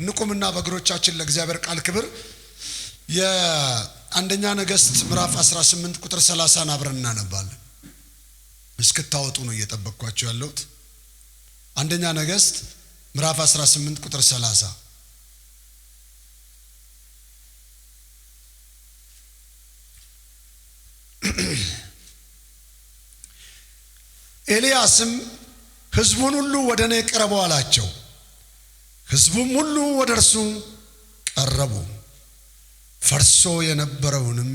ንቁምና በእግሮቻችን ለእግዚአብሔር ቃል ክብር የአንደኛ ነገሥት ምዕራፍ 18 ቁጥር 30 አብረን እናነባለን። እስክታወጡ ነው እየጠበቅኳችሁ ያለሁት። አንደኛ ነገሥት ምዕራፍ 18 ቁጥር 30 ኤልያስም ሕዝቡን ሁሉ ወደ እኔ ቅረቡ አላቸው። ሕዝቡም ሁሉ ወደ እርሱ ቀረቡ። ፈርሶ የነበረውንም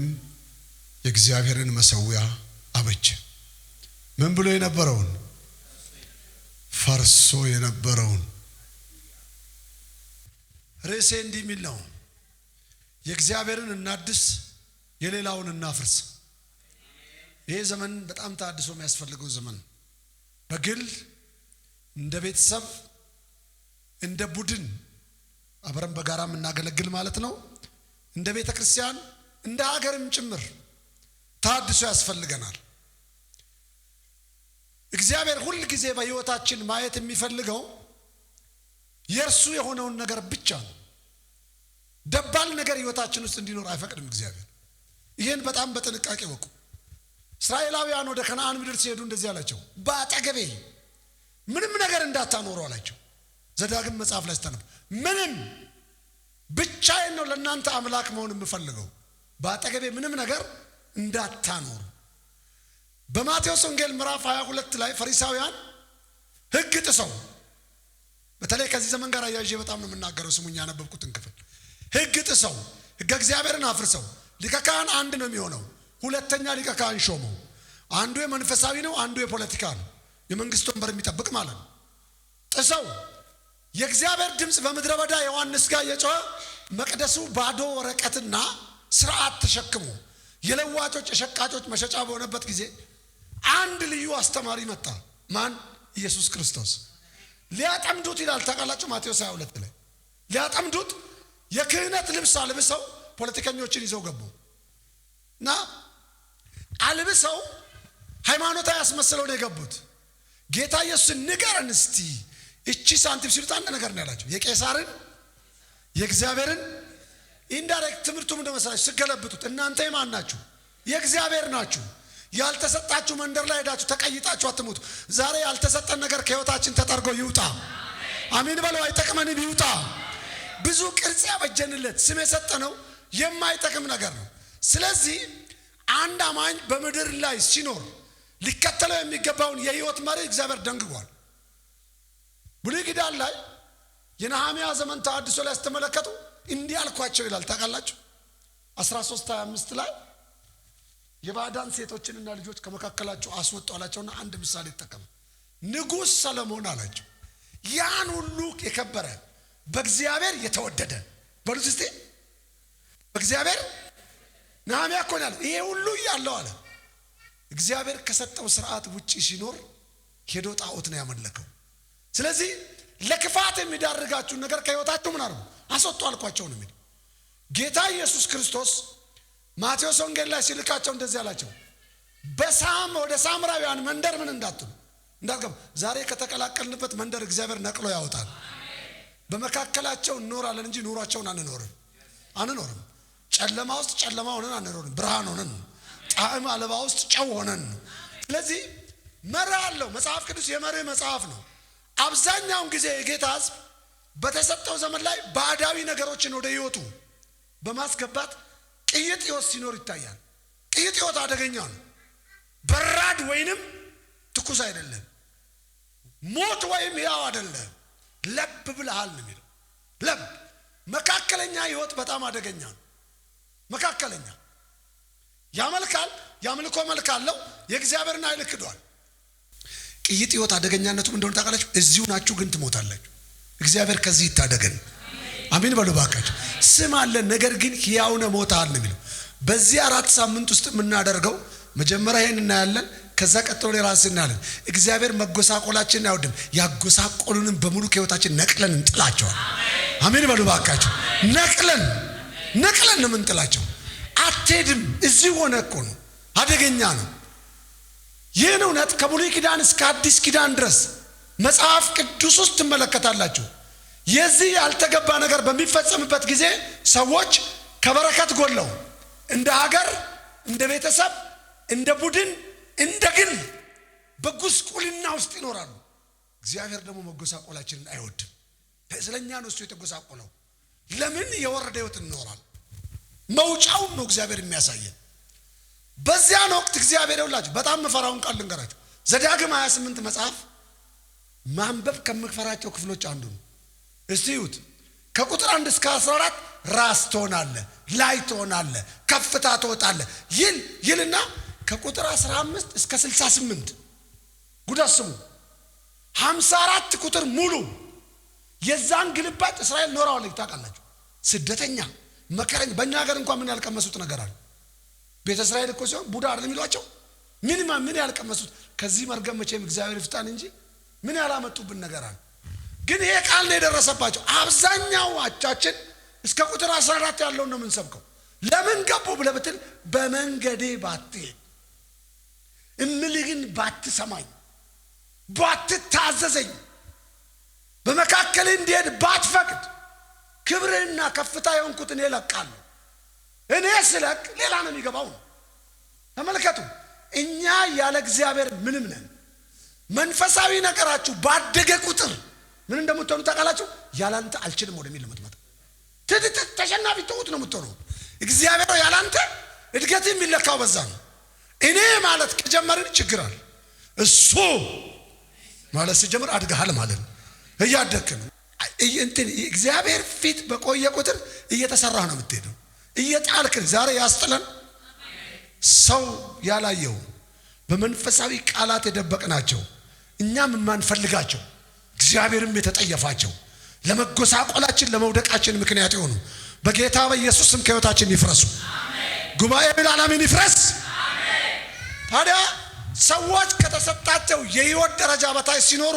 የእግዚአብሔርን መሠዊያ አበጀ። ምን ብሎ የነበረውን? ፈርሶ የነበረውን። ርዕሴ እንዲህ የሚል ነው፣ የእግዚአብሔርን እናድስ፣ የሌላውን እናፍርስ። ይሄ ዘመን በጣም ታድሶ የሚያስፈልገው ዘመን፣ በግል እንደ ቤተሰብ እንደ ቡድን አብረን በጋራ የምናገለግል ማለት ነው። እንደ ቤተ ክርስቲያን እንደ ሀገርም ጭምር ታድሶ ያስፈልገናል። እግዚአብሔር ሁል ጊዜ በሕይወታችን ማየት የሚፈልገው የእርሱ የሆነውን ነገር ብቻ ነው። ደባል ነገር ሕይወታችን ውስጥ እንዲኖር አይፈቅድም እግዚአብሔር። ይህን በጣም በጥንቃቄ ወቁ። እስራኤላውያን ወደ ከነዓን ምድር ሲሄዱ እንደዚህ አላቸው፣ በአጠገቤ ምንም ነገር እንዳታኖሩ አላቸው። ዘዳግም መጽሐፍ ላይ ስተነብ ምንም ብቻዬን ነው ለእናንተ አምላክ መሆን የምፈልገው፣ በአጠገቤ ምንም ነገር እንዳታኖሩ። በማቴዎስ ወንጌል ምዕራፍ 22 ላይ ፈሪሳውያን ሕግ ጥሰው፣ በተለይ ከዚህ ዘመን ጋር አያይዤ በጣም ነው የምናገረው፣ ስሙኝ ያነበብኩትን ክፍል። ሕግ ጥሰው ሕገ እግዚአብሔርን አፍርሰው ሊቀ ካህን አንድ ነው የሚሆነው፣ ሁለተኛ ሊቀ ካህን ሾመው። አንዱ የመንፈሳዊ ነው፣ አንዱ የፖለቲካ ነው፣ የመንግስት ወንበር የሚጠብቅ ማለት ነው። ጥሰው የእግዚአብሔር ድምፅ በምድረ በዳ ዮሐንስ ጋር የጮኸ መቅደሱ ባዶ ወረቀትና ስርዓት ተሸክሞ የለዋጮች የሸቃጮች መሸጫ በሆነበት ጊዜ አንድ ልዩ አስተማሪ መጣ። ማን? ኢየሱስ ክርስቶስ። ሊያጠምዱት ይላል ታውቃላችሁ፣ ማቴዎስ 22 ላይ ሊያጠምዱት የክህነት ልብስ አልብሰው ፖለቲከኞችን ይዘው ገቡ እና አልብሰው ሃይማኖታዊ ያስመስለው ነው የገቡት። ጌታ ኢየሱስ ንገረን እስቲ እቺ ሳንቲም ሲሉት አንድ ነገር ነው ያላቸው፣ የቄሳርን የእግዚአብሔርን። ኢንዳይሬክት ትምህርቱ ምንድን መሰላችሁ? ስገለብጡት እናንተ የማን ናችሁ? የእግዚአብሔር ናችሁ። ያልተሰጣችሁ መንደር ላይ ሄዳችሁ ተቀይጣችሁ አትሙቱ። ዛሬ ያልተሰጠን ነገር ከህይወታችን ተጠርጎ ይውጣ። አሜን በለው። አይጠቅመንም፣ ይውጣ። ብዙ ቅርጽ ያበጀንለት ስም የሰጠነው የማይጠቅም ነገር ነው። ስለዚህ አንድ አማኝ በምድር ላይ ሲኖር ሊከተለው የሚገባውን የህይወት መሪ እግዚአብሔር ደንግጓል። ብሉይ ኪዳን ላይ የነሐሚያ ዘመን ተሐድሶ ላይ ስትመለከቱ እንዲህ አልኳቸው ይላል ታውቃላችሁ። 13:25 ላይ የባዕዳን ሴቶችንና ልጆች ከመካከላቸው አስወጡ አላቸውና አንድ ምሳሌ ተጠቀመ። ንጉሥ ሰለሞን አላቸው ያን ሁሉ የከበረ በእግዚአብሔር የተወደደ በሉት እስቲ በእግዚአብሔር። ነሐሚያ እኮ ያለው ይሄ ሁሉ ያለው አለ እግዚአብሔር ከሰጠው ስርዓት ውጪ ሲኖር ሄዶ ጣዖት ነው ያመለከው። ስለዚህ ለክፋት የሚዳርጋችሁ ነገር ከህይወታችሁ ምን አርጉ? አስወጡ አልኳቸው ነው የሚል ጌታ ኢየሱስ ክርስቶስ። ማቴዎስ ወንጌል ላይ ሲልካቸው እንደዚህ አላቸው፣ ወደ ሳምራውያን መንደር ምን እንዳትሉ እንዳትገቡ። ዛሬ ከተቀላቀልንበት መንደር እግዚአብሔር ነቅሎ ያወጣል። በመካከላቸው እንኖራለን እንጂ ኑሯቸውን አንኖርም። ጨለማ ውስጥ ጨለማ ሆነን አንኖርም፣ ብርሃን ሆነን፣ ጣዕም አልባ ውስጥ ጨው ሆነን። ስለዚህ መርህ አለው መጽሐፍ ቅዱስ፣ የመርህ መጽሐፍ ነው። አብዛኛውን ጊዜ የጌታ ሕዝብ በተሰጠው ዘመን ላይ ባዕዳዊ ነገሮችን ወደ ህይወቱ በማስገባት ቅይጥ ህይወት ሲኖር ይታያል። ቅይጥ ህይወት አደገኛ ነው። በራድ ወይንም ትኩስ አይደለም፣ ሞት ወይም ያው አይደለም፣ ለብ ብለሃል ነው የሚለው። ለብ መካከለኛ ህይወት በጣም አደገኛ ነው። መካከለኛ ያመልካል፣ ያምልኮ መልክ አለው፣ የእግዚአብሔርን ኃይል ክዷል። ቅይጥ ህይወት አደገኛነቱ እንደሆነ ታውቃላችሁ። እዚሁ ናችሁ ግን ትሞታላችሁ። እግዚአብሔር ከዚህ ይታደገን። አሜን በሉ ባካችሁ። ስም አለ ነገር ግን ሕያው ነህ ሞተሃል ነው የሚለው። በዚህ 4 ሳምንት ውስጥ የምናደርገው መጀመሪያ ይሄን እናያለን፣ ከዛ ቀጥሎ ራስ እናያለን። እግዚአብሔር መጎሳቆላችንን አይወድም። ያጎሳቆሉንን በሙሉ ከህይወታችን ነቅለን እንጥላቸዋል። አሜን በሉ ባካችሁ። ነቅለን ነው የምንጥላቸው። አትሄድም፣ እዚህ ሆነ እኮ ነው። አደገኛ ነው። ይህን እውነት ከብሉይ ኪዳን እስከ አዲስ ኪዳን ድረስ መጽሐፍ ቅዱስ ውስጥ ትመለከታላችሁ። የዚህ ያልተገባ ነገር በሚፈጸምበት ጊዜ ሰዎች ከበረከት ጎለው እንደ ሀገር፣ እንደ ቤተሰብ፣ እንደ ቡድን፣ እንደ ግል በጉስቁልና ውስጥ ይኖራሉ። እግዚአብሔር ደግሞ መጎሳቆላችንን አይወድም። ስለኛ ነው እሱ የተጎሳቆለው። ለምን የወረደ ህይወት እንኖራለን? መውጫውን ነው እግዚአብሔር የሚያሳየን። በዚያን ወቅት እግዚአብሔር ይውላችሁ በጣም መፈራውን ቃል ልንገራችሁ። ዘዳግም 28 መጽሐፍ ማንበብ ከምፈራቸው ክፍሎች አንዱ ነው። እስቲ ይሁት ከቁጥር 1 እስከ 14 ራስ ትሆናለህ፣ ላይ ትሆናለህ፣ ከፍታ ትወጣለህ ይልና ከቁጥር 15 እስከ 68 ጉድ አስቡ 54 ቁጥር ሙሉ የዛን ግልባጭ እስራኤል ኖራው ላይ ታውቃላችሁ። ስደተኛ መከረኝ። በእኛ ሀገር እንኳን ምን ያልቀመሱት ነገር አለ። ቤተ እስራኤል እኮ ሲሆን ቡዳ አይደለም የሚሏቸው። ምን ያልቀመሱት ከዚህ መርገም መቼም እግዚአብሔር ይፍታን እንጂ ምን ያላመጡብን ነገር አለ። ግን ይሄ ቃል ነው የደረሰባቸው። አብዛኛው አቻችን እስከ ቁጥር 14 ያለውን ነው የምንሰብከው። ለምን ገቡ ብለህ ብትል በመንገዴ ባትሄድ እምልህን ባትሰማኝ ባትታዘዘኝ በመካከል እንዲሄድ ባትፈቅድ ክብርህና ከፍታ የሆንኩት እኔ እለቃለሁ። እኔ ስለቅ ሌላ ነው የሚገባው ነው። ተመልከቱ፣ እኛ ያለ እግዚአብሔር ምንም ነን። መንፈሳዊ ነገራችሁ ባደገ ቁጥር ምን እንደምትሆኑ ታውቃላችሁ። ያላንተ አልችልም ወደሚል ለምትመጣ ተሸናፊ ትሁት ነው የምትሆነው። እግዚአብሔር ያላንተ እድገት የሚለካው በዛ ነው። እኔ ማለት ከጀመርን ችግር አለ። እሱ ማለት ሲጀምር አድገሃል ማለት ነው። እያደግክ ነው። እግዚአብሔር ፊት በቆየ ቁጥር እየተሰራህ ነው የምትሄደው። እየጣልክ ዛሬ ያስጥለን ሰው ያላየው በመንፈሳዊ ቃላት የደበቅናቸው እኛም የማንፈልጋቸው እግዚአብሔርም የተጠየፋቸው ለመጎሳቆላችን ለመውደቃችን ምክንያት ይሆኑ በጌታ በኢየሱስ ስም ከሕይወታችን ይፍረሱ። ጉባኤ ቢላላምን ይፍረስ። ታዲያ ሰዎች ከተሰጣቸው የሕይወት ደረጃ በታች ሲኖሩ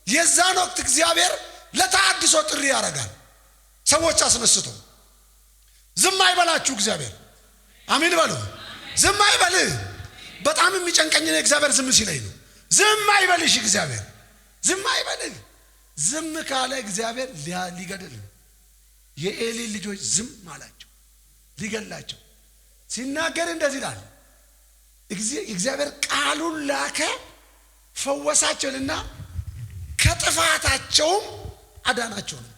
የዛን ወቅት እግዚአብሔር ለተሐድሶ ጥሪ ያደርጋል። ሰዎች አስነስቶ ዝም አይበላችሁ እግዚአብሔር። አሜን በሉ። ዝም አይበልህ። በጣም የሚጨንቀኝ ነው እግዚአብሔር ዝም ሲለኝ ነው። ዝም አይበልሽ እግዚአብሔር። ዝም አይበልህ። ዝም ካለ እግዚአብሔር ሊገድል ነው። የኤሊ ልጆች ዝም አላቸው ሊገላቸው ሲናገር እንደዚህ ይላል። እግዚአብሔር ቃሉን ላከ ፈወሳቸውና ከጥፋታቸውም አዳናቸው ነው።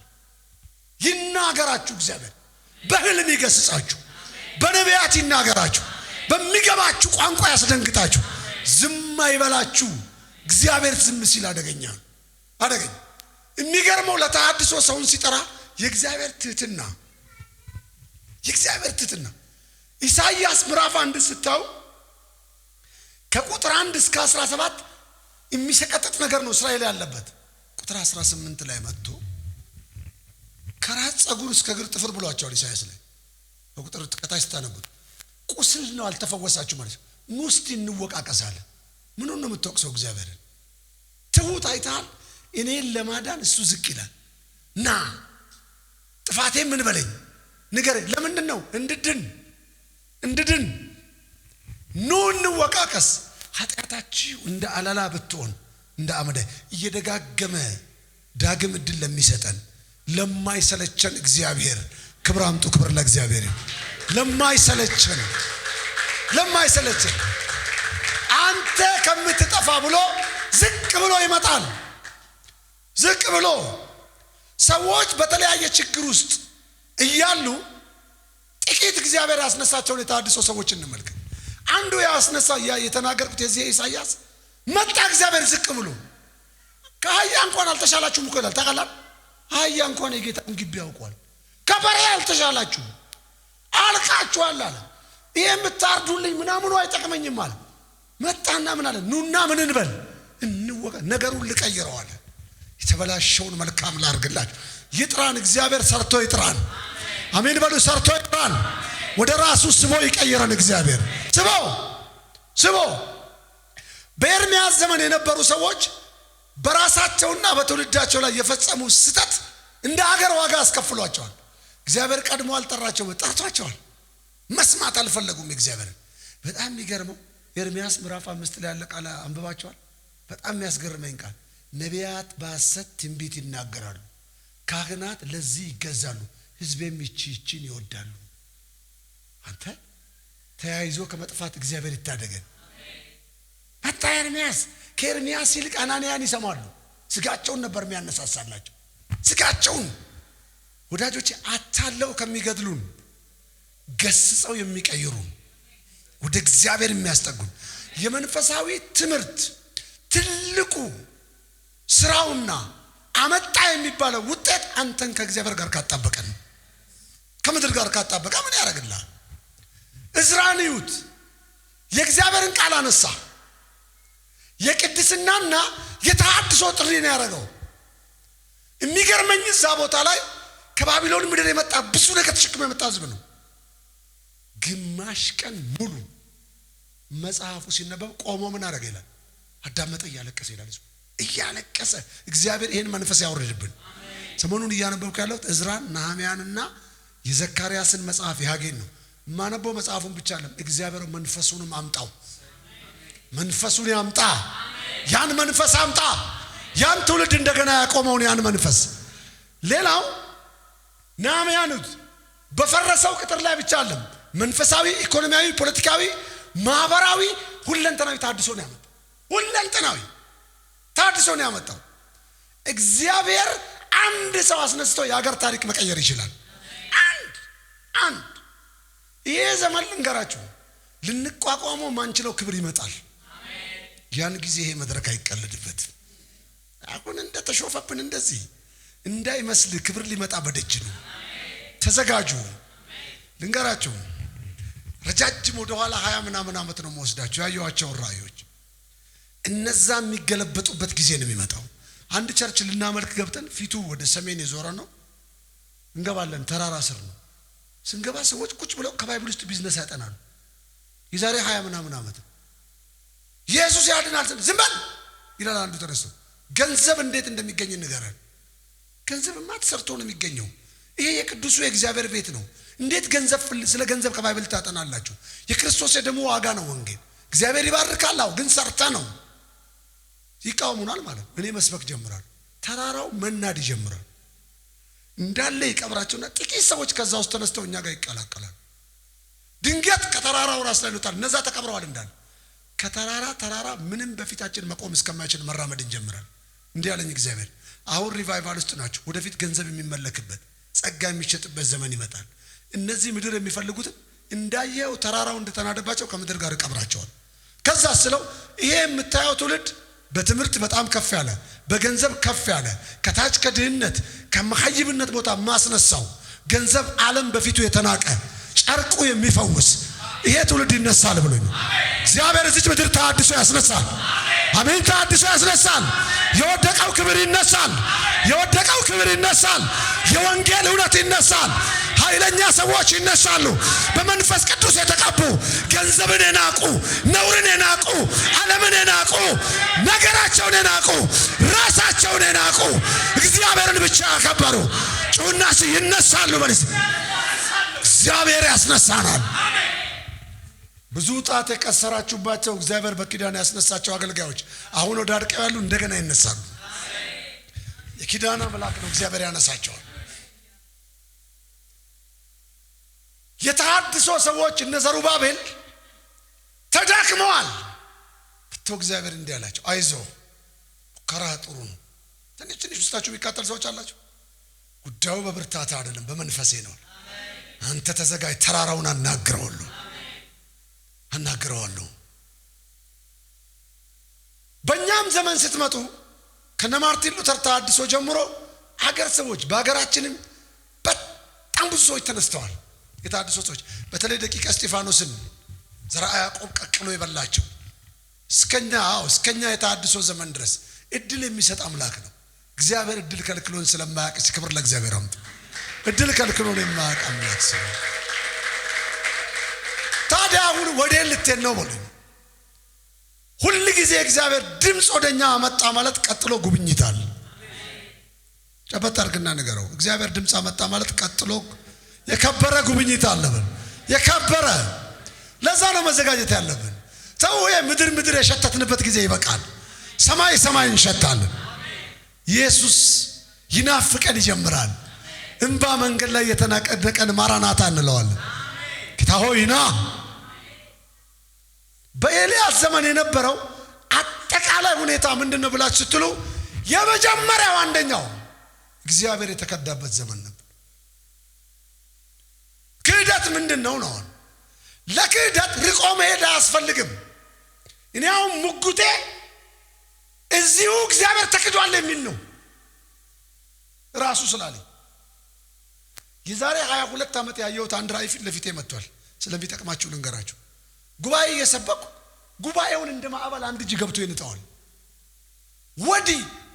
ይናገራችሁ እግዚአብሔር በህልም ይገስጻችሁ፣ በነቢያት ይናገራችሁ፣ በሚገባችሁ ቋንቋ ያስደንግጣችሁ። ዝም አይበላችሁ እግዚአብሔር። ዝም ሲል አደገኛ። የሚገርመው ለተሐድሶ ሰውን ሲጠራ የእግዚአብሔር ትህትና ኢሳይያስ ምዕራፍ 1 ስታው ከቁጥር 1 እስከ 17 የሚሰቀጥጥ ነገር ነው እስራኤል ያለበት። ቁጥር 18 ላይ መጥቶ ከራስ ጸጉር እስከ እግር ጥፍር ብሏቸዋል ኢሳይያስ ላይ። በቁጥር ከታች ስታነቡት ቁስል ነው አልተፈወሳችሁ ማለት ነው። ኑ እስቲ እንወቃቀሳለን። ምኑን ነው የምትወቅሰው እግዚአብሔርን? ትሁት አይተሃል። እኔን ለማዳን እሱ ዝቅ ይላል። ና ጥፋቴ ምን በለኝ ንገረኝ። ለምንድን ነው? እንድድን ኑ እንወቃቀስ። ኃጢአታችሁ እንደ አላላ ብትሆን እንደ አመዳይ እየደጋገመ ዳግም እድል ለሚሰጠን ለማይሰለቸን እግዚአብሔር ክብር አምጡ። ክብር ለእግዚአብሔር። ለማይሰለቸን አንተ ከምትጠፋ ብሎ ዝቅ ብሎ ይመጣል። ዝቅ ብሎ ሰዎች በተለያየ ችግር ውስጥ እያሉ ጥቂት እግዚአብሔር ያስነሳቸውን የተሐድሶ ሰዎች እንመልከት። አንዱ ያስነሳ የተናገርኩት የዚህ ኢሳይያስ መጣ። እግዚአብሔር ዝቅ ብሎ ከአህያ እንኳን አልተሻላችሁም እኮ ይላል። ታውቃላችሁ? አህያ እንኳን የጌታን ግቢ ያውቋል። ከበሬ አልተሻላችሁም፣ አልቃችኋል አለ። ይሄ የምታርዱልኝ ምናምኑ አይጠቅመኝም አለ። መጣና ምን አለ? ኑና ምን እንበል እንወቀ ነገሩን ልቀይረው አለ። የተበላሸውን መልካም ላርግላችሁ። ይጥራን እግዚአብሔር፣ ሰርቶ ይጥራን። አሜን በሉ። ሰርቶ ይጥራን። ወደ ራሱ ስቦ ይቀይረን እግዚአብሔር። ስቦ በኤርምያስ ዘመን የነበሩ ሰዎች በራሳቸውና በትውልዳቸው ላይ የፈጸሙ ስህተት እንደ ሀገር ዋጋ አስከፍሏቸዋል። እግዚአብሔር ቀድሞ አልጠራቸውም፣ ጠርቷቸዋል። መስማት አልፈለጉም እግዚአብሔርን። በጣም የሚገርመው ኤርምያስ ምዕራፍ 5 ላይ ያለ ቃል አንብባቸዋል። በጣም የሚያስገርመኝ ቃል ነቢያት በሐሰት ትንቢት ይናገራሉ፣ ካህናት ለዚህ ይገዛሉ፣ ሕዝቤም ይቺን ይወዳሉ። አንተ ተያይዞ ከመጥፋት እግዚአብሔር ይታደገን። መጣ ኤርምያስ። ከኤርምያስ ይልቅ አናንያን ይሰማሉ። ስጋቸውን ነበር የሚያነሳሳላቸው። ስጋቸውን ወዳጆቼ አታለው ከሚገድሉን ገስጸው የሚቀይሩን ወደ እግዚአብሔር የሚያስጠጉን የመንፈሳዊ ትምህርት ትልቁ ስራውና አመጣ የሚባለው ውጤት አንተን ከእግዚአብሔር ጋር ካጣበቀን ከምድር ጋር ካጣበቀ ምን ያደርግልሃል? እዝራን ይዩት። የእግዚአብሔርን ቃል አነሳ። የቅድስናና የተሐድሶ ጥሪ ነው ያደረገው። የሚገርመኝ እዛ ቦታ ላይ ከባቢሎን ምድር የመጣ ብዙ ነገር ተሸክሞ የመጣ ሕዝብ ነው። ግማሽ ቀን ሙሉ መጽሐፉ ሲነበብ ቆሞ ምን አደረገ ይላል? አዳመጠ፣ እያለቀሰ ይላል። ሕዝቡ እያለቀሰ እግዚአብሔር ይሄን መንፈስ ያወርድብን። ሰሞኑን እያነበብኩ ያለሁት እዝራን፣ ነህምያንና የዘካርያስን መጽሐፍ ያገኝ ነው። ማነበው መጽሐፉን ብቻ አይደለም፣ እግዚአብሔር መንፈሱንም አምጣው። መንፈሱን ያምጣ። ያን መንፈስ አምጣ። ያን ትውልድ እንደገና ያቆመውን ያን መንፈስ። ሌላው ነህምያኑት በፈረሰው ቅጥር ላይ ብቻ አይደለም፣ መንፈሳዊ፣ ኢኮኖሚያዊ፣ ፖለቲካዊ፣ ማህበራዊ ሁለንተናዊ ተሐድሶ ነው ያመጣው። ሁለንተናዊ ተሐድሶ ነው ያመጣው። እግዚአብሔር አንድ ሰው አስነስቶ የሀገር ታሪክ መቀየር ይችላል። አንድ ይሄ ዘመን ልንገራችሁ፣ ልንቋቋመው ማንችለው ክብር ይመጣል። ያን ጊዜ ይሄ መድረክ አይቀለድበት። አሁን እንደተሾፈብን እንደዚህ እንዳይመስል ክብር ሊመጣ በደጅ ነው። ተዘጋጁ። ልንገራችሁ፣ ረጃጅም ወደ ኋላ 20 ምናምን ዓመት ነው መወስዳችሁ ያየኋቸው ራእዮች። እነዛ የሚገለበጡበት ጊዜ ነው የሚመጣው። አንድ ቸርች ልናመልክ ገብተን ፊቱ ወደ ሰሜን የዞረ ነው። እንገባለን፣ ተራራ ስር ነው። ስንገባ ሰዎች ቁጭ ብለው ከባይብል ውስጥ ቢዝነስ ያጠናሉ። የዛሬ 20 ምናምን ዓመት ኢየሱስ ያድናል ዝም በል ይላል አንዱ ተነስቶ። ገንዘብ እንዴት እንደሚገኝ ንገረን። ገንዘብማ ተሰርቶ ነው የሚገኘው። ይሄ የቅዱሱ የእግዚአብሔር ቤት ነው። እንዴት ገንዘብ ስለ ገንዘብ ከባይብል ታጠናላችሁ? የክርስቶስ የደሙ ዋጋ ነው ወንጌል። እግዚአብሔር ይባርካል። አዎ፣ ግን ሰርተ ነው። ይቃወሙናል ማለት ነው። እኔ መስበክ ጀምራል። ተራራው መናድ ይጀምራል። እንዳለ ይቀብራቸውና ጥቂት ሰዎች ከዛ ውስጥ ተነስተው እኛ ጋር ይቀላቀላል። ድንገት ከተራራው ራስ ላይ ይወጣል። እነዛ ተቀብረዋል እንዳለ ከተራራ ምንም በፊታችን መቆም እስከማይችል መራመድ እንጀምራል። እንዲህ ያለኝ እግዚአብሔር፣ አሁን ሪቫይቫል ውስጥ ናቸው። ወደፊት ገንዘብ የሚመለክበት ጸጋ የሚሸጥበት ዘመን ይመጣል። እነዚህ ምድር የሚፈልጉት እንዳየው ተራራው እንደተናደባቸው ከምድር ጋር ይቀብራቸዋል። ከዛ ስለው ይሄ የምታየው ትውልድ በትምህርት በጣም ከፍ ያለ፣ በገንዘብ ከፍ ያለ፣ ከታች ከድህነት ከመሐይብነት ቦታ ማስነሳው ገንዘብ ዓለም በፊቱ የተናቀ ጨርቁ የሚፈውስ ይሄ ትውልድ ይነሳል ብሎኝ ነው እግዚአብሔር። እዚህ ምድር ተሐድሶ ያስነሳል። አሜን። ተሐድሶ ያስነሳል። የወደቀው ክብር ይነሳል። የወደቀው ክብር ይነሳል። የወንጌል እውነት ይነሳል። ኃይለኛ ሰዎች ይነሳሉ። በመንፈስ ቅዱስ የተቀቡ፣ ገንዘብን የናቁ፣ ነውርን የናቁ፣ ዓለምን የናቁ፣ ነገራቸውን የናቁ፣ ራሳቸውን የናቁ፣ እግዚአብሔርን ብቻ ያከበሩ ጩና ይነሳሉ። በልስ እግዚአብሔር ያስነሳናል። ብዙ ጣት የቀሰራችሁባቸው እግዚአብሔር በኪዳን ያስነሳቸው አገልጋዮች አሁን ወደ አድቀው ያሉ እንደገና ይነሳሉ። የኪዳን አምላክ ነው እግዚአብሔር ያነሳቸዋል። የተሐድሶ ሰዎች እነ ዘሩባቤል ተዳክመዋል። ብቶ እግዚአብሔር እንዲህ አላቸው፣ አይዞ ሙከራ ጥሩ ነው። ትንሽ ውስጣችሁ የሚቃጠል ሰዎች አላቸው። ጉዳዩ በብርታት አይደለም በመንፈሴ ነው። አንተ ተዘጋጅ፣ ተራራውን አናግረዋለሁ። በእኛም ዘመን ስትመጡ ከነ ማርቲን ሉተር ተሐድሶ ጀምሮ ሀገር ሰዎች በሀገራችንም በጣም ብዙ ሰዎች ተነስተዋል። የተሐድሶ ሰዎች በተለይ ደቂቀ እስጢፋኖስን ዘርዓ ያዕቆብ ቀቅሎ የበላቸው እስከኛ የተሐድሶ ዘመን ድረስ እድል የሚሰጥ አምላክ ነው እግዚአብሔር። እድል ከልክሎን ስለማያውቅ ክብር ለእግዚአብሔር አምጡ። እድል ከልክሎን የማያውቅ አምላክ ስለ ታዲያ አሁን ወዴት ልትሄድ ነው በሉኝ። ሁል ጊዜ እግዚአብሔር ድምፅ ወደኛ አመጣ ማለት ቀጥሎ ጉብኝት አለ። ጨበጥ አድርግና ንገረው፣ እግዚአብሔር ድምፅ አመጣ ማለት ቀጥሎ የከበረ ጉብኝት አለብን። የከበረ ለዛ ነው መዘጋጀት ያለብን። ሰው ምድር የሸተትንበት ጊዜ ይበቃል። ሰማይ እንሸታለን። ኢየሱስ ይናፍቀን ይጀምራል። እንባ መንገድ ላይ የተናቀደቀን ማራናታ እንለዋለን። ጌታ ሆይ ና። በኤልያስ ዘመን የነበረው አጠቃላይ ሁኔታ ምንድነው ብላችሁ ስትሉ የመጀመሪያው አንደኛው እግዚአብሔር የተከዳበት ዘመን ነበር። ክህደት ምንድነው ነው? ለክህደት ርቆ መሄድ አያስፈልግም። እኔ አሁን ሙግቴ እዚሁ እግዚአብሔር ተክዷል የሚል ነው ራሱ ስላለኝ። የዛሬ 22 ዓመት ያየሁት አንድ ራእይ ፊት ለፊቴ መጥቷል። ስለሚጠቅማችሁ ልንገራችሁ። ጉባኤ እየሰበኩ ጉባኤውን እንደ ማዕበል አንድ እጅ ገብቶ ይንጣዋል።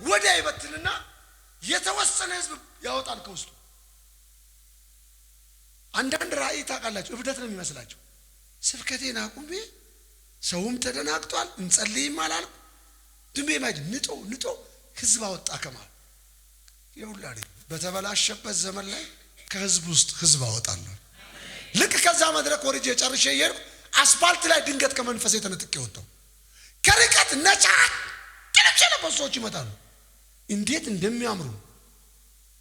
ወዲያ ይበትንና የተወሰነ ህዝብ ያወጣል ከውስጡ። አንዳንድ ራእይ ታውቃላችሁ እብደት ነው የሚመስላችሁ። ስብከቴን አቁሜ ሰውም ተደናግጧል፣ እንጸልይም አላልኩ። ድሜ ማጅ ንጦ ህዝብ አወጣ ከማል ይውላል። በተበላሸበት ዘመን ላይ ከህዝብ ውስጥ ህዝብ አወጣለሁ። ልክ ከዛ መድረክ ወርጄ ጨርሼ ይሄድ አስፋልት ላይ ድንገት ከመንፈስ የተነጥቄ ወጣው። ከርቀት ነጫ ተለብሰው በሶች ይመጣሉ። እንዴት እንደሚያምሩ!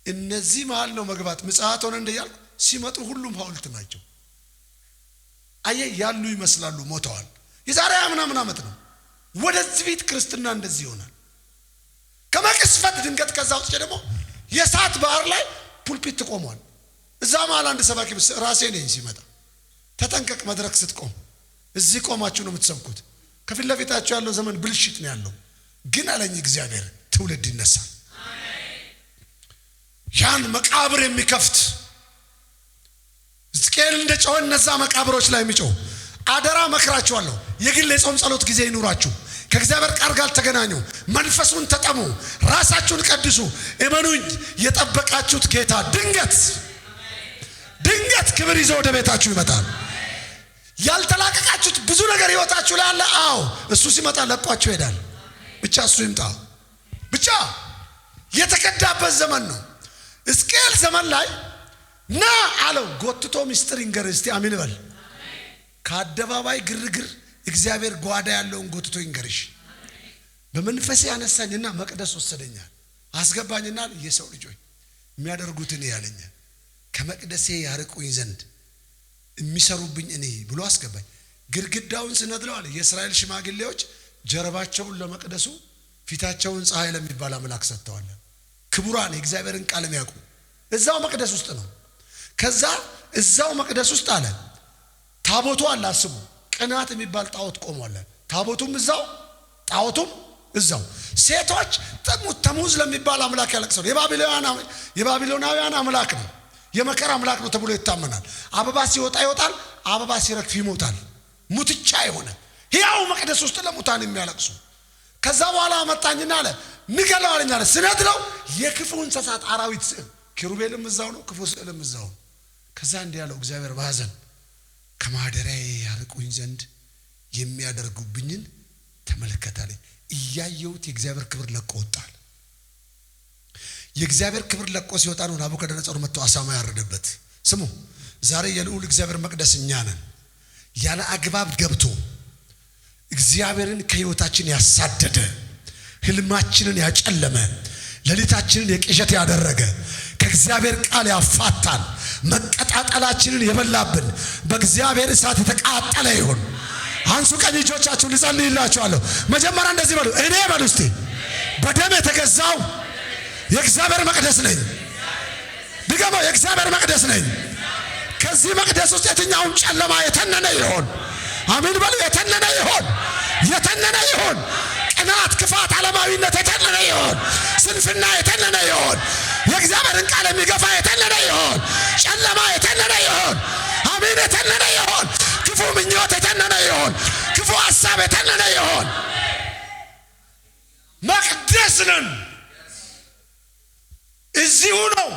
እነዚህ መሃል ነው መግባት ምጽአት ሆነ እንደያልኩ ሲመጡ ሁሉም ሐውልት ናቸው። አየ ያሉ ይመስላሉ ሞተዋል። የዛሬ ምናምን ዓመት ነው። ወደዚህ ቤት ክርስትና እንደዚህ ይሆናል። ከመቅስፈት ድንገት ከዛ ውስጥ ደግሞ የሳት ባህር ላይ ፑልፒት ቆሟል። እዛ መሃል አንድ ሰባኪ ራሴ ነኝ ሲመጣ ተጠንቀቅ፣ መድረክ ስትቆም እዚህ ቆማችሁ ነው የምትሰብኩት። ከፊት ለፊታችሁ ያለው ዘመን ብልሽት ነው ያለው። ግን አለኝ እግዚአብሔር ትውልድ ይነሳል። ያን መቃብር የሚከፍት ሕዝቅኤል እንደጮኸ እነዛ መቃብሮች ላይ የሚጮህ አደራ መክራችኋለሁ። የግል የጾም ጸሎት ጊዜ ይኑራችሁ። ከእግዚአብሔር ቃል ጋር ተገናኙ። መንፈሱን ተጠሙ። ራሳችሁን ቀድሱ። እመኑኝ የጠበቃችሁት ጌታ ድንገት ክብር ይዞ ወደ ቤታችሁ ይመጣል። ያልተላቀቃችሁት ብዙ ነገር ህይወታችሁ ላይ አለ። አዎ እሱ ሲመጣ ለቋችሁ ይሄዳል። ብቻ እሱ ይምጣ። ብቻ የተከዳበት ዘመን ነው። ሕዝቅኤል ዘመን ላይ ና አለው ጎትቶ ሚስጥር ይንገር። እስቲ አሜን በል። ከአደባባይ ግርግር እግዚአብሔር ጓዳ ያለውን ጎትቶ ይንገርሽ። በመንፈሴ ያነሳኝና መቅደስ ወሰደኛል። አስገባኝና የሰው ልጆች የሚያደርጉትን ያለኛል ከመቅደሴ ያርቁኝ ዘንድ የሚሰሩብኝ እኔ ብሎ አስገባኝ። ግድግዳውን ስነድለው አለ የእስራኤል ሽማግሌዎች ጀርባቸውን ለመቅደሱ ፊታቸውን ፀሐይ ለሚባል አምላክ ሰጥተዋል። ክቡራን የእግዚአብሔርን ቃል የሚያውቁ እዛው መቅደስ ውስጥ ነው። ከዛ እዛው መቅደስ ውስጥ አለ ታቦቱ አለ። አስቡ ቅናት የሚባል ጣዖት ቆሟል። ታቦቱም እዛው ጣዖቱም እዛው። ሴቶች ተሙዝ ለሚባል አምላክ ያለቅሳሉ። የባቢሎናውያን አምላክ ነው። የመከራ አምላክ ነው ተብሎ ይታመናል። አበባ ሲወጣ ይወጣል፣ አበባ ሲረግፍ ይሞታል። ሙትቻ የሆነ ሕያው መቅደስ ውስጥ ለሙታን የሚያለቅሱ። ከዛ በኋላ መጣኝና አለ ንገለው አለኝ አለ ስነድለው የክፉ እንስሳት አራዊት ስዕል ኪሩቤልም እዛው ነው፣ ክፉ ስዕልም እዛው። ከዛ እንዲህ ያለው እግዚአብሔር ባዘን ከማደሪያዬ ያርቁኝ ዘንድ የሚያደርጉብኝን ተመልከታለኝ። እያየሁት የእግዚአብሔር ክብር ለቆ ወጣል። የእግዚአብሔር ክብር ለቆ ሲወጣ ነው ናቡከደነጾር መጥቶ አሳማ ያረደበት። ስሙ ዛሬ የልዑል እግዚአብሔር መቅደስ እኛ ነን። ያለ አግባብ ገብቶ እግዚአብሔርን ከህይወታችን ያሳደደ፣ ህልማችንን ያጨለመ፣ ሌሊታችንን የቅዠት ያደረገ፣ ከእግዚአብሔር ቃል ያፋታን፣ መቀጣጠላችንን የበላብን በእግዚአብሔር እሳት የተቃጠለ ይሁን። አንሱ ቀኝ እጆቻችሁን ልጸልይላችኋለሁ። መጀመሪያ እንደዚህ በሉ። እኔ በሉ እስቲ በደም የተገዛው የእግዚአብሔር መቅደስ ነኝ። ድገመው። የእግዚአብሔር መቅደስ ነኝ። ከዚህ መቅደስ ውስጥ የትኛውም ጨለማ የተነነ ይሆን። አሜን በሉ። የተነነ ይሆን። ቅናት፣ ክፋት፣ ዓለማዊነት የተነነ ይሆን። ስንፍና የተነነ ይሆን። የእግዚአብሔርን ቃል የሚገፋ የተነነ ይሆን። ጨለማ የተነነ ይሆን። አሜን። የተነነ ይሆን። ክፉ ምኞት የተነነ ይሆን። ክፉ ሐሳብ የተነነ ይሆን። መቅደስ ነን። እዚሁ ነው።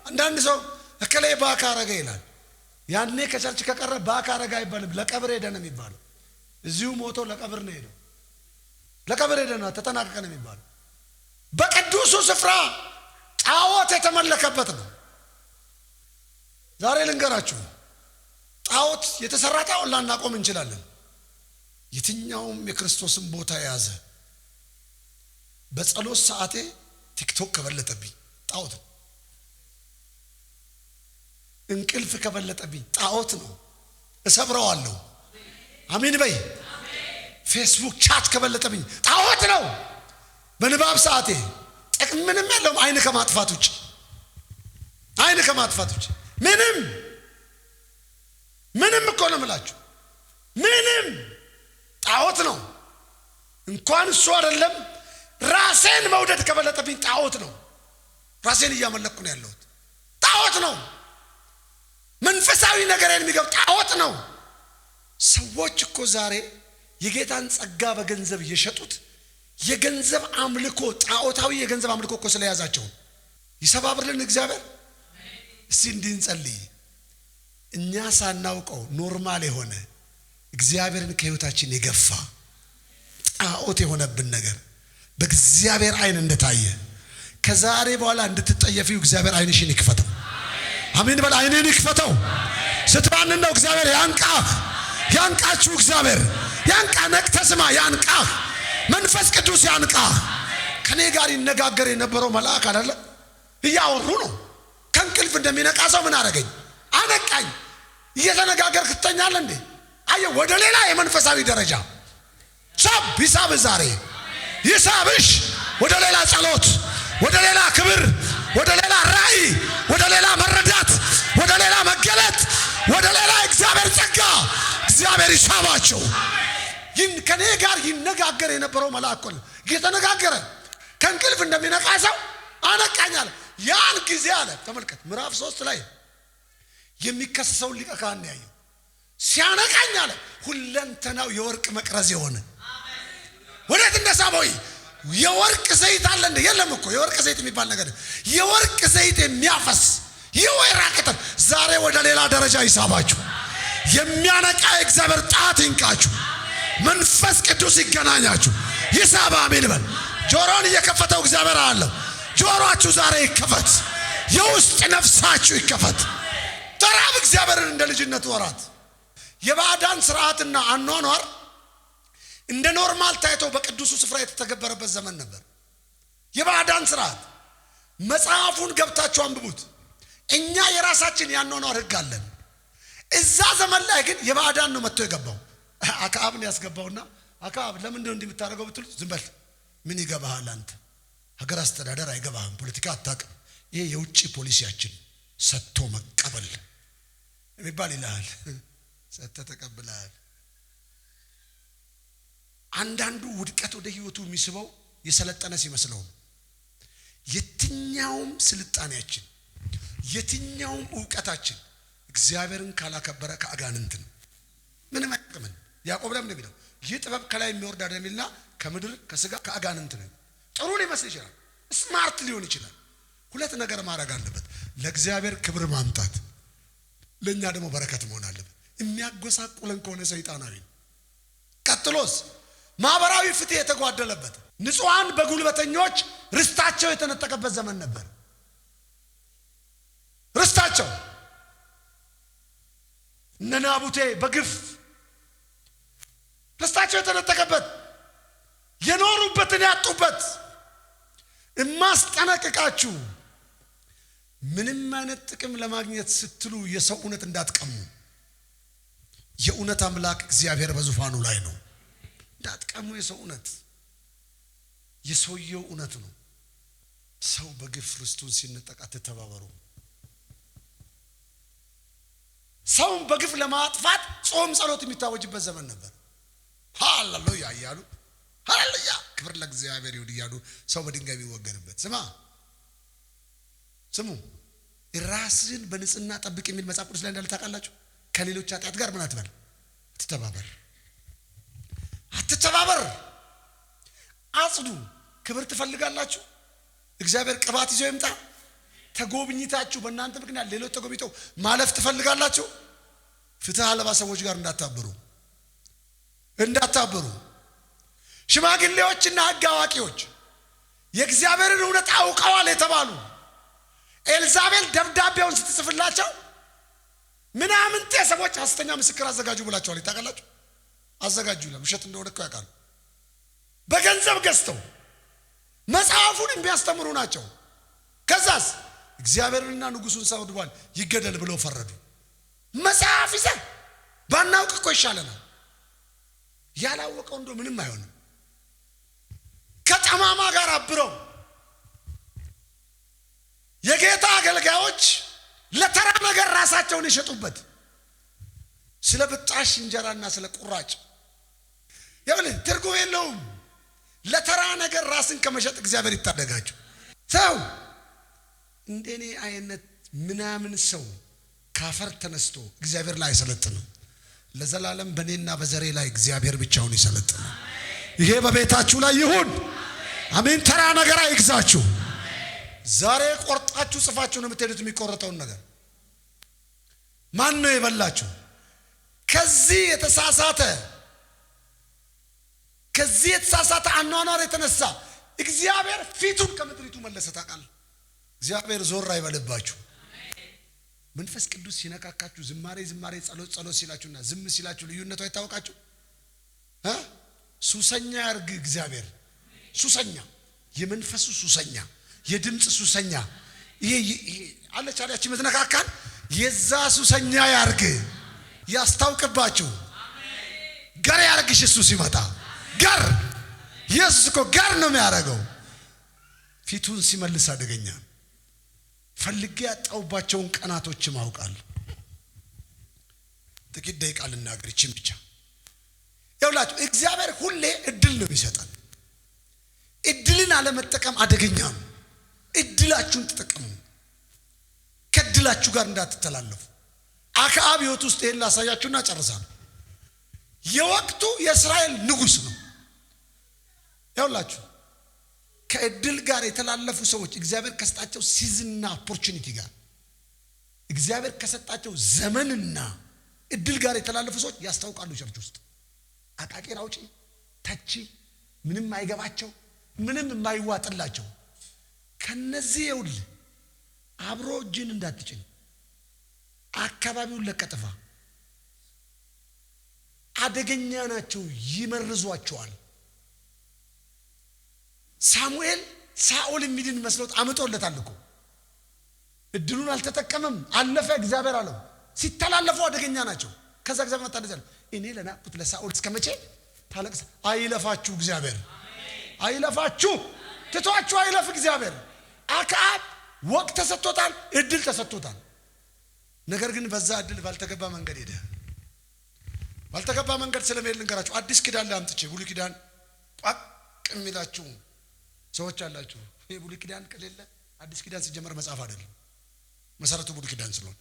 አንዳንድ ሰው እከሌ ባካ አረገ ይላል። ያኔ ከቸርች ከቀረ ባካ አረገ አይባልም። ለቀብር ሄደ ነው የሚባለው። እዚሁ ሞቶ ለቀብር ነው ሄደው። ለቀብር ሄደ ነው ተጠናቀቀ ነው የሚባለው። በቅዱሱ ስፍራ ጣዖት የተመለከበት ነው። ዛሬ ልንገራችሁ፣ ጣዖት የተሰራ ጣዖት ላናቆም እንችላለን። የትኛውም የክርስቶስን ቦታ የያዘ በጸሎት ሰዓቴ ቲክቶክ ከበለጠብኝ ጣዖት ነው። እንቅልፍ ከበለጠብኝ ጣዖት ነው፣ እሰብረዋለሁ። አሜን በይ። ፌስቡክ ቻት ከበለጠብኝ ጣዖት ነው። በንባብ ሰዓቴ ጥቅም ምንም የለውም አይን ከማጥፋት ውጭ ምንም እኮ ነው የምላችሁ። ምንም ጣዖት ነው። እንኳን እሱ አይደለም ራሴን መውደድ ከበለጠብኝ ጣዖት ነው። ራሴን እያመለኩ ነው ያለሁት፣ ጣዖት ነው። መንፈሳዊ ነገርን የሚገብ ጣዖት ነው። ሰዎች እኮ ዛሬ የጌታን ጸጋ በገንዘብ እየሸጡት የገንዘብ አምልኮ ጣዖታዊ የገንዘብ አምልኮ እኮ ስለያዛቸው ይሰባብርልን እግዚአብሔር። እስቲ እንድንጸልይ እኛ ሳናውቀው ኖርማል የሆነ እግዚአብሔርን ከህይወታችን የገፋ ጣዖት የሆነብን ነገር በእግዚአብሔር አይን እንደታየ ከዛሬ በኋላ እንድትጠየፊው እግዚአብሔር አይንሽን ይክፈተው። አሜን በል። አይንን ይክፈተው። ስትባንን ነው እግዚአብሔር ያንቃችሁ። እግዚአብሔር ያንቃ። ነቅተህ ስማ። ያንቃ። መንፈስ ቅዱስ ያንቃ። ከኔ ጋር ይነጋገር የነበረው መልአክ አይደለ? እያወሩ ነው። ከእንቅልፍ እንደሚነቃ ሰው ምን አረገኝ? አነቃኝ። እየተነጋገርክ ትተኛለህ እንዴ? አየ ወደ ሌላ የመንፈሳዊ ደረጃ ሰብ ሂሳብ ዛሬ ይሳብሽ ወደ ሌላ ጸሎት፣ ወደ ሌላ ክብር፣ ወደ ሌላ ራእይ፣ ወደ ሌላ መረዳት፣ ወደ ሌላ መገለጥ፣ ወደ ሌላ እግዚአብሔር ጸጋ እግዚአብሔር ይሳባቸው። ከኔ ጋር ይነጋገር የነበረው መልአክ እየተነጋገረ ከእንቅልፍ እንደሚነቃ ሰው አነቃኛል። ያን ጊዜ አለ ተመልከት፣ ምዕራፍ 3 ላይ የሚከሰሰውን ሊቀ ካህን ያየው ሲያነቃኝ አለ ሁለንተናው የወርቅ መቅረዝ የሆነ ወዴት እንደሳበው የወርቅ ዘይት አለ እንደ የለም እኮ የወርቅ ዘይት የሚባል ነገር የወርቅ ዘይት የሚያፈስ የወይራ ቅጠል ዛሬ ወደ ሌላ ደረጃ ይሳባችሁ። የሚያነቃ እግዚአብሔር ጣት ይንቃችሁ። መንፈስ ቅዱስ ይገናኛችሁ። ይሳባ። አሜን በል። ጆሮን እየከፈተው እግዚአብሔር አለ። ጆሮአችሁ ዛሬ ይከፈት። የውስጥ ነፍሳችሁ ይከፈት። ተራብ እግዚአብሔርን እንደ ልጅነት ወራት የባዕዳን ስርዓትና አኗኗር እንደ ኖርማል ታይቶ በቅዱሱ ስፍራ የተተገበረበት ዘመን ነበር። የባዕዳን ስርዓት መጽሐፉን ገብታችሁ አንብቡት። እኛ የራሳችን ያኗኗር ህግ አለን። እዛ ዘመን ላይ ግን የባዕዳን ነው መጥቶ የገባው። አክዓብን ያስገባውና አክዓብ ለምን ነው እንደምታረገው ብትሉ ዝም በል ምን ይገባሃል አንተ? ሀገር አስተዳደር አይገባህም፣ ፖለቲካ አታውቅም። ይሄ የውጭ ፖሊሲያችን ሰጥቶ መቀበል የሚባል ይላል። ሰጥተህ ተቀብለሃል። አንዳንዱ ውድቀት ወደ ህይወቱ የሚስበው የሰለጠነ ሲመስለው የትኛውም ስልጣኔያችን የትኛውም ዕውቀታችን እግዚአብሔርን ካላከበረ ከአጋንንት ነው። ምንም አይጠቅመን። ያዕቆብ ለምን እንደሚለው ይህ ጥበብ ከላይ የሚወርድ አይደለምና ከምድር ከስጋ ከአጋንንት ነው። ጥሩ ሊመስል ይችላል፣ ስማርት ሊሆን ይችላል። ሁለት ነገር ማድረግ አለበት። ለእግዚአብሔር ክብር ማምጣት፣ ለኛ ደግሞ በረከት መሆን አለበት። የሚያጎሳቁለን ከሆነ ሰይጣናዊ ነው። ቀጥሎስ ማህበራዊ ፍትህ የተጓደለበት ንጹሃን በጉልበተኞች ርስታቸው የተነጠቀበት ዘመን ነበር። ርስታቸው እነ ናቡቴ በግፍ ርስታቸው የተነጠቀበት የኖሩበትን ያጡበት። እማስጠነቅቃችሁ ምንም አይነት ጥቅም ለማግኘት ስትሉ የሰው እውነት እንዳትቀሙ። የእውነት አምላክ እግዚአብሔር በዙፋኑ ላይ ነው። እንዳትቀሙ የሰው እውነት። የሰውየው እውነት ነው። ሰው በግፍ ርስቱን ሲነጠቅ አትተባበሩ። ሰውን በግፍ ለማጥፋት ጾም ጸሎት የሚታወጅበት ዘመን ነበር። ሃሌሉያ እያሉ ሃሌሉያ ክብር ለእግዚአብሔር ይሁን እያሉ ሰው በድንጋይ የሚወገርበት። ስሙ ራስን በንጽህና ጠብቅ የሚል መጽሐፍ ቅዱስ ላይ እንዳለ ታውቃላችሁ። ከሌሎች ኃጢአት ጋር ምን አትበል፣ አትተባበር። አጽዱ። ክብር ትፈልጋላችሁ? እግዚአብሔር ቅባት ይዞ ይምጣ። ተጎብኝታችሁ በእናንተ ምክንያት ሌሎች ተጎብኝተው ማለፍ ትፈልጋላችሁ? ፍትህ አልባ ሰዎች ጋር እንዳታበሩ። ሽማግሌዎችና ሕግ አዋቂዎች የእግዚአብሔርን እውነት አውቀዋል የተባሉ ኤልዛቤል ደብዳቤውን ስትጽፍላቸው ምናምን ሰዎች ሐሰተኛ ምስክር አዘጋጁ ብላቸዋል። ታውቃላችሁ? አዘጋጁ ይላል። ውሸት እንደሆነ እኮ ያውቃሉ። በገንዘብ ገዝተው መጽሐፉን የሚያስተምሩ ናቸው። ከዛስ እግዚአብሔርንና ንጉሱን ሰድቧል ይገደል ብለው ፈረዱ። መጽሐፍ ይዘን ባናውቅ እኮ ይሻለናል። ያላወቀው እንደው ምንም አይሆንም። ከጠማማ ጋር አብረው የጌታ አገልጋዮች ለተራ ነገር ራሳቸውን የሸጡበት ስለ ብጣሽ እንጀራና ስለ ቁራጭ ያውልህ ትርጉም የለውም። ለተራ ነገር ራስን ከመሸጥ እግዚአብሔር ይታደጋቸው። ሰው እንደኔ አይነት ምናምን ሰው ካፈር ተነስቶ እግዚአብሔር ላይ አይሰለጥንም። ለዘላለም በኔና በዘሬ ላይ እግዚአብሔር ብቻውን ይሰለጥናል። ይሄ በቤታችሁ ላይ ይሁን። አሜን። ተራ ነገር አይግዛችሁ። ዛሬ ቆርጣችሁ ጽፋችሁ ነው የምትሄዱት። የሚቆረጠውን ነገር ማን ነው የበላችሁ? ከዚህ የተሳሳተ አኗኗር የተነሳ እግዚአብሔር ፊቱን ከምድሪቱ መለሰ። ታውቃለህ? እግዚአብሔር ዞር አይበልባችሁ። መንፈስ ቅዱስ ሲነካካችሁ ዝማሬ ጸሎት ሲላችሁና ዝም ሲላችሁ ልዩነቱ አይታወቃችሁ? ሱሰኛ ያርግ እግዚአብሔር። ሱሰኛ፣ የመንፈሱ ሱሰኛ፣ የድምጽ ሱሰኛ። ይሄ አለች አለች መዝነካካን የዛ ሱሰኛ ያርግ። ያስታውቅባችሁ። ጋር ያርግሽ። እሱ ሲመጣ ጋር ኢየሱስ እኮ ጋር ነው የሚያደርገው። ፊቱን ሲመልስ አደገኛ። ፈልጌ ያጣውባቸውን ቀናቶች ማውቃለሁ። ጥቂት ደቂቃ ልናገር ይችም ብቻ። ይኸውላችሁ እግዚአብሔር ሁሌ እድል ነው የሚሰጠን። እድልን አለመጠቀም አደገኛ ነው። እድላችሁን ተጠቀሙ። ከእድላችሁ ጋር እንዳትተላለፉ። አክዓብ ሕይወት ውስጥ ይሄን ላሳያችሁና ጨርሳለሁ። የወቅቱ የእስራኤል ንጉስ ነው። ይኸውላችሁ ከእድል ጋር የተላለፉ ሰዎች እግዚአብሔር ከሰጣቸው ሲዝንና ኦፖርቹኒቲ ጋር እግዚአብሔር ከሰጣቸው ዘመንና እድል ጋር የተላለፉ ሰዎች ያስታውቃሉ። ቸርች ውስጥ አቃቂር አውጪ፣ ተቺ፣ ምንም አይገባቸው፣ ምንም የማይዋጥላቸው ከነዚህ ይውል አብሮ እጅን እንዳትጭን፣ አካባቢውን ለቀጥፋ። አደገኛ ናቸው፣ ይመርዟቸዋል። ሳሙኤል ሳኦል የሚድን መስሎት አመጦለታል እኮ እድሉን አልተጠቀመም። አለፈ። እግዚአብሔር አለው ሲተላለፉ አደገኛ ናቸው። ከዛ እግዚአብሔር መጣ እንደዚህ እኔ ለናቁት ለሳኦል እስከመቼ ታለቅስ? አይለፋችሁ እግዚአብሔር፣ አይለፋችሁ፣ ትቷችሁ አይለፍ እግዚአብሔር። አክዓብ ወቅት ተሰጥቶታል፣ እድል ተሰጥቶታል። ነገር ግን በዛ እድል ባልተገባ መንገድ ሄደ። ባልተገባ መንገድ ስለሚሄድ ልንገራችሁ። አዲስ ኪዳን ላይ አምጥቼ ብሉይ ኪዳን ቋቅ የሚላችሁ ሰዎች አላችሁ። ይሄ ብሉይ ኪዳን ከሌለ አዲስ ኪዳን ሲጀመር መጽሐፍ አይደለም። መሰረቱ ብሉይ ኪዳን ስለሆነ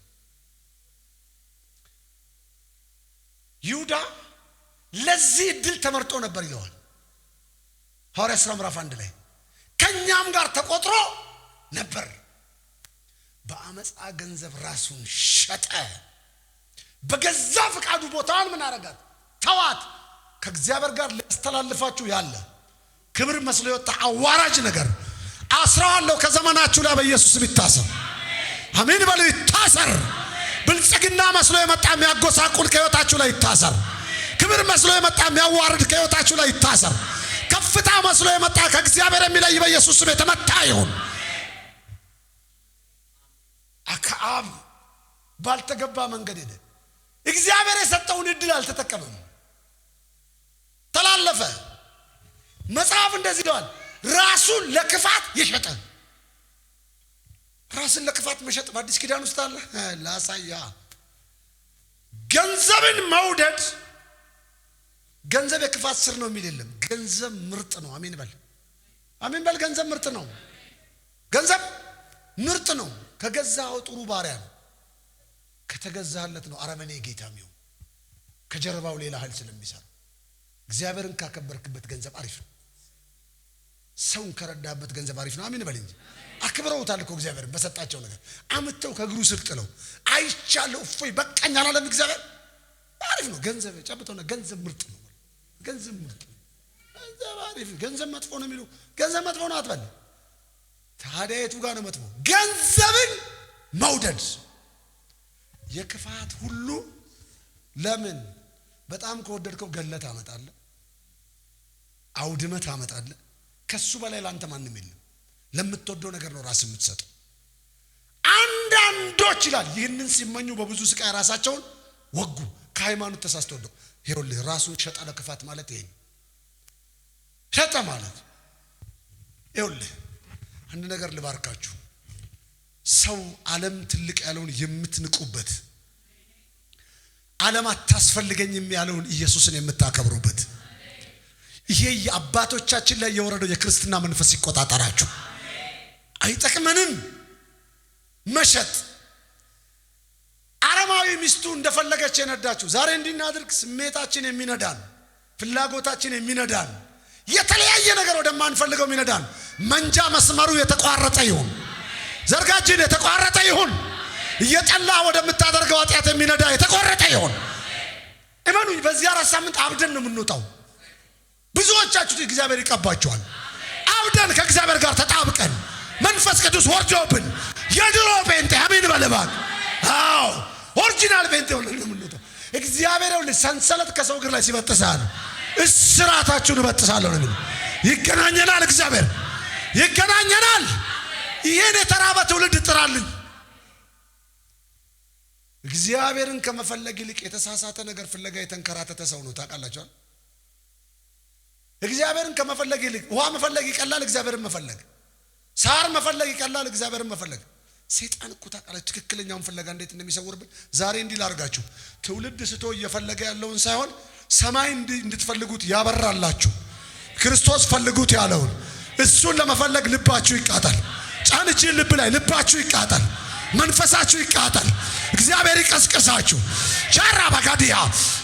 ይሁዳ ለዚህ እድል ተመርጦ ነበር ይለዋል ሐዋርያት ሥራ ምዕራፍ 1 ላይ። ከኛም ጋር ተቆጥሮ ነበር። በአመፃ ገንዘብ ራሱን ሸጠ። በገዛ ፍቃዱ ቦታውን ምን አረጋት? ተዋት። ከእግዚአብሔር ጋር ሊያስተላልፋችሁ ያለ ክብር መስሎ የወጣ አዋራጅ ነገር አስራዋለሁ ከዘመናችሁ ላይ በኢየሱስ ስም ይታሰር። አሜን በሉ። ይታሰር። ብልጽግና መስሎ የመጣ የሚያጎሳቁል ከህይወታችሁ ላይ ይታሰር። ክብር መስሎ የመጣ የሚያዋርድ ከህይወታችሁ ላይ ይታሰር። ከፍታ መስሎ የመጣ ከእግዚአብሔር የሚለይ በኢየሱስ ስም የተመታ ይሁን። አክዓብ ባልተገባ መንገድ ሄደ። እግዚአብሔር የሰጠውን እድል አልተጠቀመም፣ ተላለፈ። መጽሐፍ እንደዚህ ይላል፣ ራሱን ለክፋት የሸጠ። ራስን ለክፋት መሸጥ በአዲስ ኪዳን ውስጥ አለ። ላሳያ። ገንዘብን መውደድ፣ ገንዘብ የክፋት ስር ነው የሚል የለም። ገንዘብ ምርጥ ነው። አሜን በል፣ አሜን በል። ገንዘብ ምርጥ ነው። ገንዘብ ምርጥ ነው። ከገዛው ጥሩ ባሪያ ነው። ከተገዛለት ነው አረመኔ ጌታ የሚሆን። ከጀርባው ሌላ ኃይል ስለሚሰራ እግዚአብሔርን ካከበርክበት ገንዘብ አሪፍ ነው። ሰውን ከረዳበት ገንዘብ አሪፍ ነው። አሜን በል እንጂ አክብረውታል እኮ እግዚአብሔርን በሰጣቸው ነገር። አምጥተው ከእግሩ ስር ጥለው አይቻለሁ እፎይ በቃኝ አላለም እግዚአብሔር። አሪፍ ነው። ገንዘብ ጨብጠው ነው። ገንዘብ ምርጥ ነው። ገንዘብ ምርጥ ነው። ገንዘብ አሪፍ ነው። ገንዘብ መጥፎ ነው የሚሉ ገንዘብ መጥፎ ነው አትበል። ታዲያ የቱ ጋር ነው መጥፎ? ገንዘብን መውደድ የክፋት ሁሉ። ለምን? በጣም ከወደድከው ገለት አመጣለ፣ አውድመት አመጣለ። ከሱ በላይ ላንተ ማንም የለም። ለምትወደው ነገር ነው ራስ የምትሰጠው። አንዳንዶች ይላል ይህንን ሲመኙ በብዙ ስቃይ ራሳቸውን ወጉ። ከሃይማኖት ተሳስተው ነው። ይኸውልህ ራሱን ሸጠ ለክፋት ማለት ይሄ ሸጠ ማለት። ይኸውልህ አንድ ነገር ልባርካችሁ። ሰው ዓለም ትልቅ ያለውን የምትንቁበት፣ ዓለም አታስፈልገኝም ያለውን ኢየሱስን የምታከብሩበት፣ ይሄ የአባቶቻችን ላይ የወረደው የክርስትና መንፈስ ይቆጣጣራችሁ። አይጠቅመንም መሸጥ። አረማዊ ሚስቱ እንደፈለገች የነዳችሁ ዛሬ እንድናድርግ ስሜታችን የሚነዳን፣ ፍላጎታችን የሚነዳን፣ የተለያየ ነገር ወደማንፈልገው የሚነዳን መንጃ መስመሩ የተቋረጠ ይሁን። ዘርጋችን የተቋረጠ ይሁን። እየጠላ ወደምታደርገው ኃጢአት የሚነዳ የተቋረጠ ይሁን። እመኑኝ በዚህ 4 ሳምንት አብደን ነው የምንወጣው። ብዙዎቻችሁ እግዚአብሔር ይቀባቸዋል። አብደን ከእግዚአብሔር ጋር ተጣብቀን መንፈስ ቅዱስ ወርዶብን የድሮ ጴንጤ አሜን በለባክ። አዎ ኦሪጂናል ጴንጤ ሆነን ነው የምንወጣው። እግዚአብሔር ሁሉ ሰንሰለት ከሰው እግር ላይ ሲበጥሳል እስራታችሁን እበጥሳለሁ ነው። ይገናኘናል፣ እግዚአብሔር ይገናኘናል። ይሄን የተራበ ትውልድ ጥራልኝ። እግዚአብሔርን ከመፈለግ ይልቅ የተሳሳተ ነገር ፍለጋ የተንከራተተ ሰው ነው። ታውቃላችሁ? እግዚአብሔርን ከመፈለግ ይልቅ ውሃ መፈለግ ይቀላል፣ እግዚአብሔርን መፈለግ። ሳር መፈለግ ይቀላል፣ እግዚአብሔርን መፈለግ። ሰይጣን እኮ ታውቃላችሁ ትክክለኛውን ፍለጋ እንዴት እንደሚሰውርብን። ዛሬ እንዲህ ላርጋችሁ፣ ትውልድ ስቶ እየፈለገ ያለውን ሳይሆን ሰማይ እንድትፈልጉት ያበራላችሁ ክርስቶስ ፈልጉት ያለውን እሱን ለመፈለግ ልባችሁ ይቃጠል። ጫንቺን ልብ ላይ ልባችሁ ይቃጠል፣ መንፈሳችሁ ይቃጠል። እግዚአብሔር ይቀስቅሳችሁ። ቻራ ባጋዲያ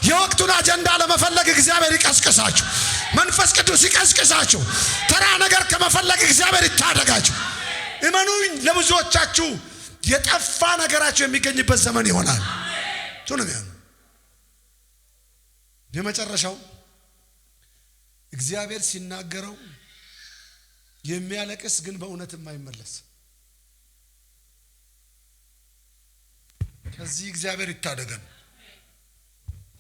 የወቅቱን አጀንዳ ለመፈለግ እግዚአብሔር ይቀስቅሳችሁ። መንፈስ ቅዱስ ይቀስቅሳችሁ። ተራ ነገር ከመፈለግ እግዚአብሔር ይታደጋችሁ። እመኑኝ ለብዙዎቻችሁ የጠፋ ነገራችሁ የሚገኝበት ዘመን ይሆናል። ቱንም የመጨረሻው እግዚአብሔር ሲናገረው የሚያለቅስ ግን በእውነት የማይመለስ ከዚህ እግዚአብሔር ይታደገን።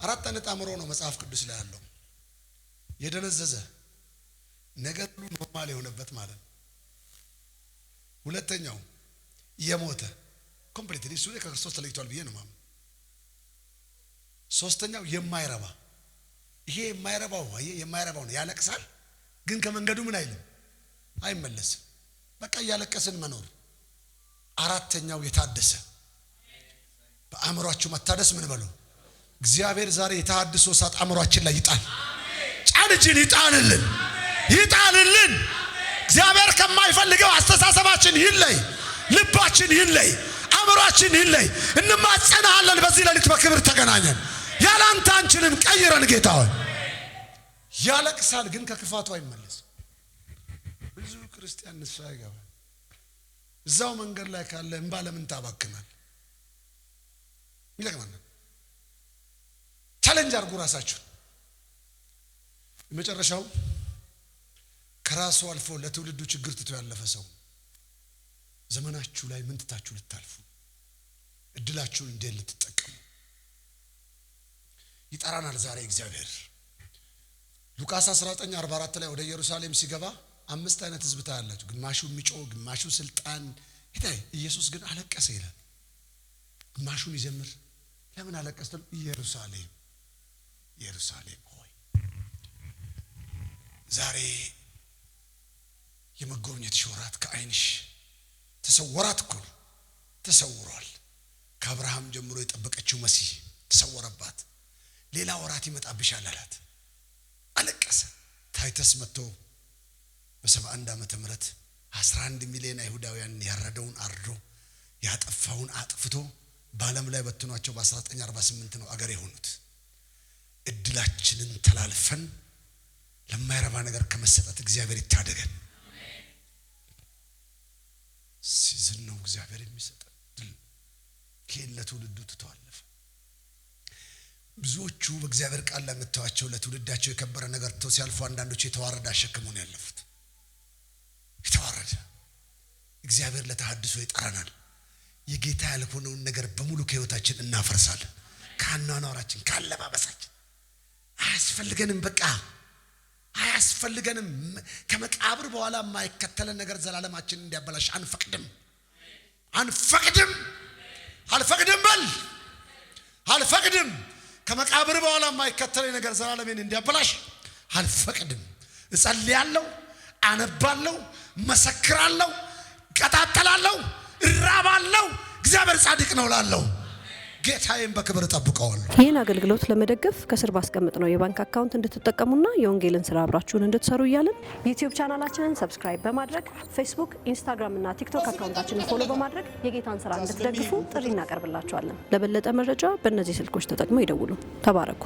4 አይነት አእምሮ ነው መጽሐፍ ቅዱስ ላይ ያለው። የደነዘዘ ነገር ሁሉ ኖርማል የሆነበት ማለት ነው። ሁለተኛው የሞተ ኮምፕሊትሊ እሱ ከክርስቶስ ተለይቷል ብዬ ነው ማለት። ሶስተኛው የማይረባ ይሄ የማይረባው ነው። ያለቅሳል ግን ከመንገዱ ምን አይልም አይመለስም። በቃ ያለቀስን መኖር። አራተኛው የታደሰ በአእምሮአችሁ መታደስ ምን በሉ። እግዚአብሔር ዛሬ የተሐድሶ እሳት አእምሮአችን ላይ ይጣል። ጫንችን ይጣልልን፣ ይጣልልን። እግዚአብሔር ከማይፈልገው አስተሳሰባችን ይለይ፣ ልባችን ይለይ፣ አእምሮአችን ይለይ። እንማጸናለን። በዚህ ሌሊት በክብር ተገናኘን። ያላንተ አንችልም፣ ቀይረን ጌታ ሆይ። ያለቅሳል ግን ከክፋቱ አይመለስም። ብዙ ክርስቲያን ንስሐ ይገባል። እዛው መንገድ ላይ ካለ እንባ ለምን ታባክናል? ይለቅማል። ቻሌንጅ አድርጉ ራሳችሁ። የመጨረሻው ከራሱ አልፎ ለትውልዱ ችግር ትቶ ያለፈ ሰው። ዘመናችሁ ላይ ምን ትታችሁ ልታልፉ፣ እድላችሁን እንዴት ልትጠቀሙ ይጠራናል ዛሬ እግዚአብሔር። ሉቃስ 19:44 ላይ ወደ ኢየሩሳሌም ሲገባ 5 አይነት ህዝብ ታያላችሁ። ግማሹ የሚጮህ፣ ግማሹ ስልጣን ይታይ። ኢየሱስ ግን አለቀሰ ይላል። ግማሹን ይዘምር። ለምን አለቀሰ? ኢየሩሳሌም ኢየሩሳሌም ሆይ ዛሬ የመጎብኘት ወራት ከዓይንሽ ተሰወራት እኮ ተሰውሯል። ከአብርሃም ጀምሮ የጠበቀችው መሲህ ተሰወረባት። ሌላ ወራት ይመጣብሻል አላት። አለቀሰ። ታይተስ መጥቶ በ71 ዓመተ ምህረት 11 ሚሊዮን አይሁዳውያን ያረደውን አርዶ ያጠፋውን አጥፍቶ በዓለም ላይ በትኗቸው በ1948 ነው አገር የሆኑት። እድላችንን ተላልፈን ለማይረባ ነገር ከመሰጠት እግዚአብሔር ይታደገን። ሲዝን ነው እግዚአብሔር የሚሰጠን ድል ከን ለትውልዱ ተተዋለፈ። ብዙዎቹ በእግዚአብሔር ቃል ላይ መተዋቸው ለትውልዳቸው የከበረ ነገር ተው ሲያልፉ፣ አንዳንዶቹ የተዋረደ አሸክመው ነው ያለፉት። የተዋረደ እግዚአብሔር ለተሐድሶ ይጠራናል። የጌታ ያልሆነውን ነገር በሙሉ ከህይወታችን እናፈርሳለን። ከአኗኗራችን፣ ካለባበሳችን አያስፈልገንም። በቃ አያስፈልገንም። ከመቃብር በኋላ የማይከተለን ነገር ዘላለማችን እንዲያበላሽ አንፈቅድም አንፈቅድም። አልፈቅድም በል አልፈቅድም። ከመቃብር በኋላ የማይከተለኝ ነገር ዘላለሜን እንዲያበላሽ አልፈቅድም። እጸልያለሁ፣ አነባለሁ፣ መሰክራለሁ፣ ቀጣጠላለሁ፣ እራባለሁ። እግዚአብሔር ጻድቅ ነው ላለው ጌታዬን በክብር ጠብቀዋለሁ። ይህን አገልግሎት ለመደገፍ ከስር ባስቀምጥነው የባንክ አካውንት እንድትጠቀሙና የወንጌልን ስራ አብራችሁን እንድትሰሩ እያልን ዩቲዩብ ቻናላችንን ሰብስክራይብ በማድረግ ፌስቡክ፣ ኢንስታግራም እና ቲክቶክ አካውንታችንን ፎሎ በማድረግ የጌታን ስራ እንድትደግፉ ጥሪ እናቀርብላችኋለን። ለበለጠ መረጃ በእነዚህ ስልኮች ተጠቅመው ይደውሉ። ተባረኩ።